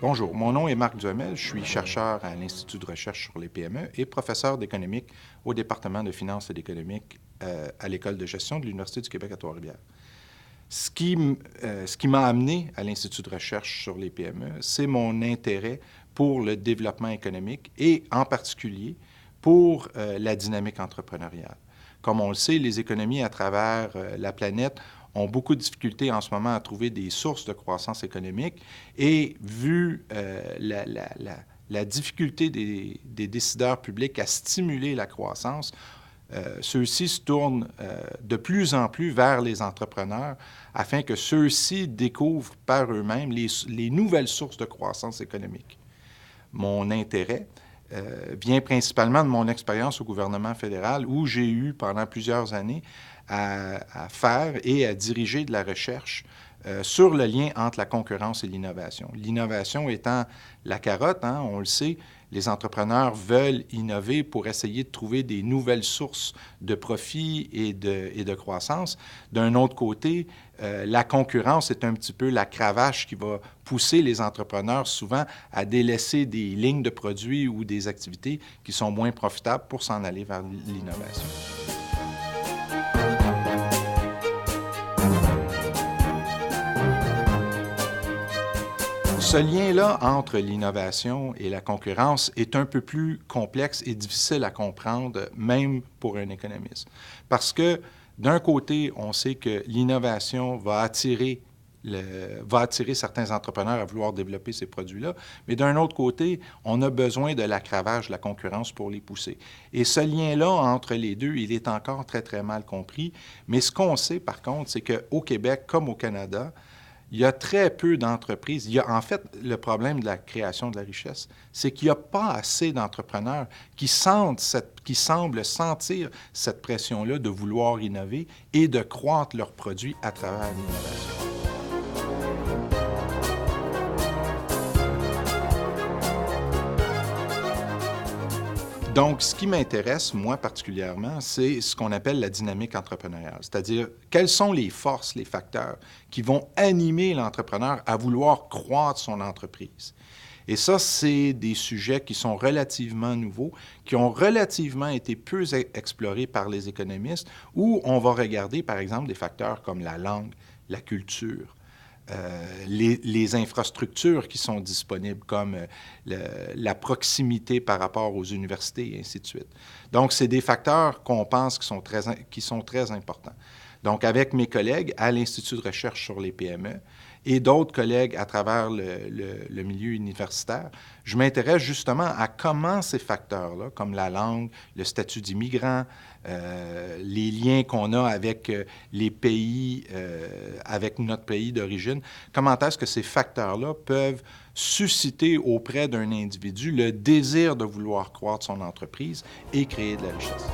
Bonjour, mon nom est Marc Duhamel, je suis chercheur à l'Institut de recherche sur les PME et professeur d'économique au département de finances et d'économique à l'École de gestion de l'Université du Québec à Trois-Rivières. Ce qui m'a amené à l'Institut de recherche sur les PME, c'est mon intérêt pour le développement économique et en particulier pour la dynamique entrepreneuriale. Comme on le sait, les économies à travers la planète ont beaucoup de difficultés en ce moment à trouver des sources de croissance économique et vu la difficulté des décideurs publics à stimuler la croissance, ceux-ci se tournent de plus en plus vers les entrepreneurs afin que ceux-ci découvrent par eux-mêmes les nouvelles sources de croissance économique. Mon intérêt vient principalement de mon expérience au gouvernement fédéral où j'ai eu pendant plusieurs années à faire et à diriger de la recherche sur le lien entre la concurrence et l'innovation. L'innovation étant la carotte, on le sait, les entrepreneurs veulent innover pour essayer de trouver des nouvelles sources de profit et de croissance. D'un autre côté, la concurrence est un petit peu la cravache qui va pousser les entrepreneurs souvent à délaisser des lignes de produits ou des activités qui sont moins profitables pour s'en aller vers l'innovation. Ce lien-là entre l'innovation et la concurrence est un peu plus complexe et difficile à comprendre, même pour un économiste. Parce que, d'un côté, on sait que l'innovation va attirer certains entrepreneurs à vouloir développer ces produits-là, mais d'un autre côté, on a besoin de la cravache, de la concurrence pour les pousser. Et ce lien-là entre les deux, il est encore très, très mal compris. Mais ce qu'on sait, par contre, c'est qu'au Québec, comme au Canada, il y a très peu d'entreprises. En fait, le problème de la création de la richesse, c'est qu'il n'y a pas assez d'entrepreneurs qui semblent sentir cette pression-là de vouloir innover et de croître leurs produits à travers l'innovation. Donc, ce qui m'intéresse, moi particulièrement, c'est ce qu'on appelle la dynamique entrepreneuriale, c'est-à-dire quelles sont les forces, les facteurs qui vont animer l'entrepreneur à vouloir croître son entreprise. Et ça, c'est des sujets qui sont relativement nouveaux, qui ont relativement été peu explorés par les économistes, où on va regarder, par exemple, des facteurs comme la langue, la culture, les infrastructures qui sont disponibles, comme la proximité par rapport aux universités et ainsi de suite. Donc, c'est des facteurs qu'on pense qui sont très importants. Donc, avec mes collègues à l'Institut de recherche sur les PME et d'autres collègues à travers le milieu universitaire, je m'intéresse justement à comment ces facteurs-là, comme la langue, le statut d'immigrant, les liens qu'on a avec les pays, avec notre pays d'origine, comment est-ce que ces facteurs-là peuvent susciter auprès d'un individu le désir de vouloir croître son entreprise et créer de la richesse.